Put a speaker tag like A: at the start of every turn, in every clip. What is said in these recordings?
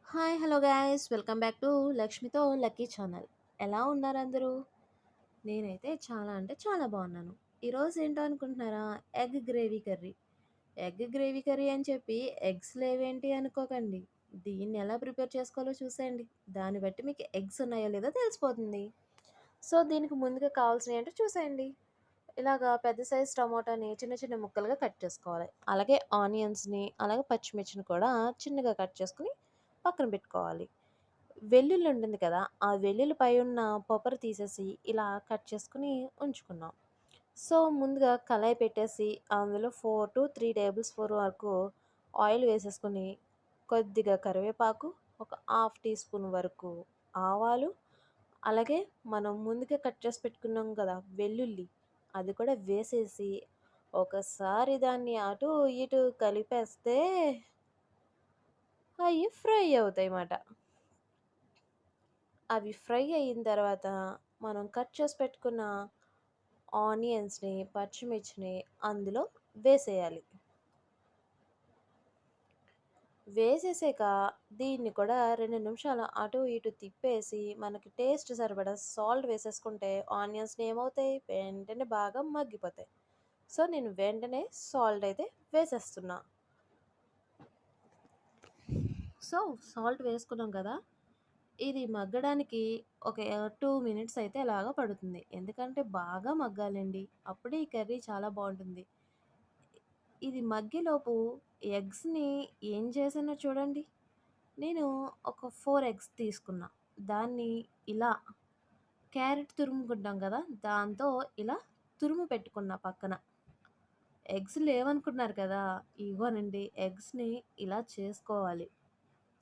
A: Hi hello guys welcome back to లక్ష్మితో lucky channel. ఎలా ఉన్నారు అందరూ? నేనైతే చాలా అంటే చాలా బాగున్నాను. ఈరోజు ఏంటో అనుకుంటున్నారా? Egg gravy curry. Egg gravy curry అని చెప్పి ఎగ్స్ లేవేంటి అనుకోకండి. దీన్ని ఎలా ప్రిపేర్ చేసుకోవాలో చూసేయండి. దాన్ని బట్టి మీకు ఎగ్స్ ఉన్నాయో లేదో తెలిసిపోతుంది. సో దీనికి ముందుగా కావాల్సినవి ఏంటో చూసేయండి. ఇలాగా పెద్ద సైజ్ టమోటాని చిన్న చిన్న ముక్కలుగా కట్ చేసుకోవాలి. అలాగే ఆనియన్స్‌ని, అలాగే పచ్చిమిర్చిని కూడా చిన్నగా కట్ చేసుకొని పక్కన పెట్టుకోవాలి. వెల్లుల్లి ఉంటుంది కదా! ఆ వెల్లుల్లి పై ఉన్న పొపరు తీసేసి ఇలా కట్ చేసుకొని ఉంచుకున్నాం. సో, ముందుగా కళాయి పెట్టేసి అందులో 4-3 టేబుల్ స్పూన్ వరకు ఆయిల్ వేసేసుకొని, కొద్దిగా కరివేపాకు, ఒక హాఫ్ టీ స్పూన్ వరకు ఆవాలు, అలాగే మనం ముందుగా కట్ చేసి పెట్టుకున్నాం కదా వెల్లుల్లి, అది కూడా వేసేసి ఒకసారి దాన్ని అటు ఇటు కలిపేస్తే అయి ఫ్రై అవుతాయిమాట. అవి ఫ్రై అయిన తర్వాత మనం కట్ చేసి పెట్టుకున్న ఆనియన్స్‌ని, పచ్చిమిర్చిని అందులో వేసేయాలి. వేసేసాక దీన్ని కూడా 2 నిమిషాలు అటు ఇటు తిప్పేసి మనకి టేస్ట్ సరిపడా సాల్ట్ వేసేసుకుంటే ఆనియన్స్‌ని ఏమవుతాయి వెంటనే బాగా మగ్గిపోతాయి. సో, నేను వెంటనే సాల్ట్ అయితే వేసేస్తున్నా. సో, సాల్ట్ వేసుకున్నాం కదా! ఇది మగ్గడానికి ఒక 2 మినిట్స్ అయితే అలాగా పడుతుంది. ఎందుకంటే బాగా మగ్గాలండి. అప్పుడే ఈ కర్రీ చాలా బావుంటుంది. ఇది మగ్గేలోపు ఎగ్స్‌ని ఏం చేశానో చూడండి. నేను ఒక 4 ఎగ్స్ తీసుకున్నా. దాన్ని ఇలా క్యారెట్ తురుముకుంటాం కదా! దాంతో ఇలా తురుము పెట్టుకున్నా పక్కన. ఎగ్స్ లేవనుకున్నారు కదా! ఇగోనండి ఎగ్స్‌ని ఇలా చేసుకోవాలి.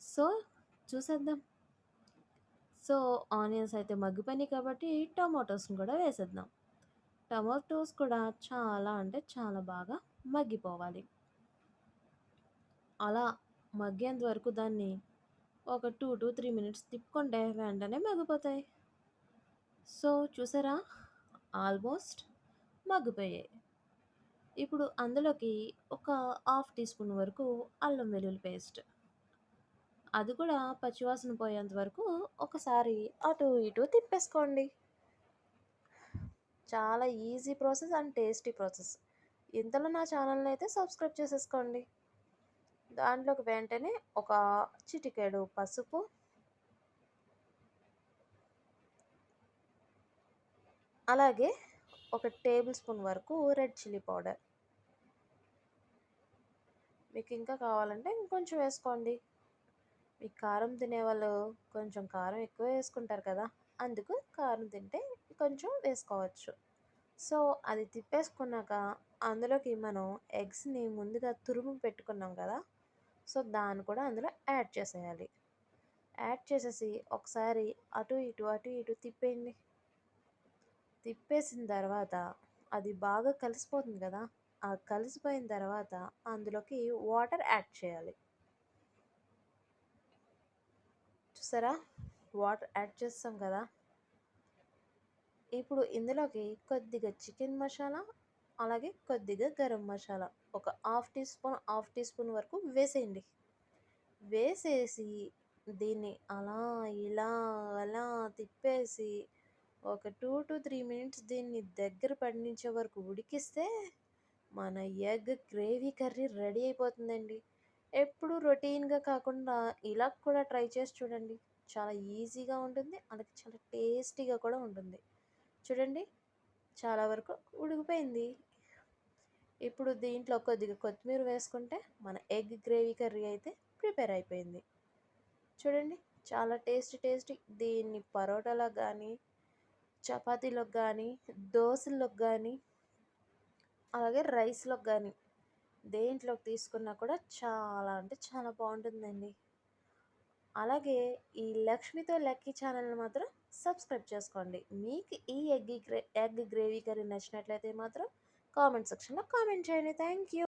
A: సో, చూసేద్దాం. సో, ఆనియన్స్ అయితే మగ్గిపోయినాయి కాబట్టి టమాటోస్‌ని కూడా వేసేద్దాం. టమాటోస్ కూడా చాలా అంటే చాలా బాగా మగ్గిపోవాలి. అలా మగ్గేంత వరకు దాన్ని ఒక 2-3 మినిట్స్ తిప్పుకుంటే వెంటనే మగ్గిపోతాయి. సో, చూసారా? ఆల్మోస్ట్ మగ్గిపోయాయి. ఇప్పుడు అందులోకి ఒక హాఫ్ టీ స్పూన్ వరకు అల్లం వెల్లుల్లి పేస్ట్. అది కూడా పచ్చివాసన పోయేంత వరకు ఒకసారి అటు ఇటు తిప్పేసుకోండి. చాలా easy process and tasty process. ఇంతలో నా ఛానల్‌ని అయితే సబ్స్క్రైబ్ చేసేసుకోండి. దాంట్లోకి వెంటనే ఒక చిటికెడు పసుపు, అలాగే ఒక టేబుల్ స్పూన్ వరకు రెడ్ చిల్లీ పౌడర్. మీకు ఇంకా కావాలంటే ఇంకొంచెం వేసుకోండి. మీకు కారం తినేవాళ్ళు కొంచెం కారం ఎక్కువ వేసుకుంటారు కదా! అందుకు కారం తింటే కొంచెం వేసుకోవచ్చు. సో, అది తిప్పేసుకున్నాక అందులోకి మనం ఎగ్స్‌ని ముందుగా తురుము పెట్టుకున్నాం కదా! సో, దాన్ని కూడా అందులో యాడ్ చేసేయాలి. యాడ్ చేసేసి ఒకసారి అటు ఇటు, అటు ఇటు తిప్పేయండి. తిప్పేసిన తర్వాత అది బాగా కలిసిపోతుంది కదా! ఆ కలిసిపోయిన తర్వాత అందులోకి వాటర్ యాడ్ చేయాలి. చూసారా? వాటర్ యాడ్ చేస్తాం కదా! ఇప్పుడు ఇందులోకి కొద్దిగా చికెన్ మసాలా, అలాగే కొద్దిగా గరం మసాలా ఒక హాఫ్ టీ స్పూన్ వరకు వేసేయండి. వేసేసి దీన్ని అలా, ఇలా, అలా తిప్పేసి ఒక 2-3 మినిట్స్ దీన్ని దగ్గర పడనించే వరకు ఉడికిస్తే మన ఎగ్ గ్రేవీ కర్రీ రెడీ అయిపోతుందండి. ఎప్పుడు రొటీన్‌గా కాకుండా ఇలా కూడా ట్రై చేసి చూడండి. చాలా ఈజీగా ఉంటుంది. అలాగే చాలా టేస్టీగా కూడా ఉంటుంది. చూడండి చాలా వరకు ఉడికిపోయింది. ఇప్పుడు దీంట్లో కొద్దిగా కొత్తిమీర వేసుకుంటే మన ఎగ్ గ్రేవీ కర్రీ అయితే ప్రిపేర్ అయిపోయింది. చూడండి చాలా టేస్టీ దీన్ని పరోటాలోకి గానీ, చపాతీలోకి గానీ, దోసల్లోకి గానీ, అలాగే రైస్‌లోకి గానీ దేంట్లోకి తీసుకున్నా కూడా చాలా అంటే చాలా బావుంటుందండి. అలాగే ఈ లక్ష్మితో లక్కీ ఛానల్‌ని మాత్రం సబ్స్క్రైబ్ చేసుకోండి. మీకు ఈ ఎగ్ గ్రేవీ కర్రీ నచ్చినట్లయితే మాత్రం కామెంట్ సెక్షన్‌లో కామెంట్ చేయండి. Thank you.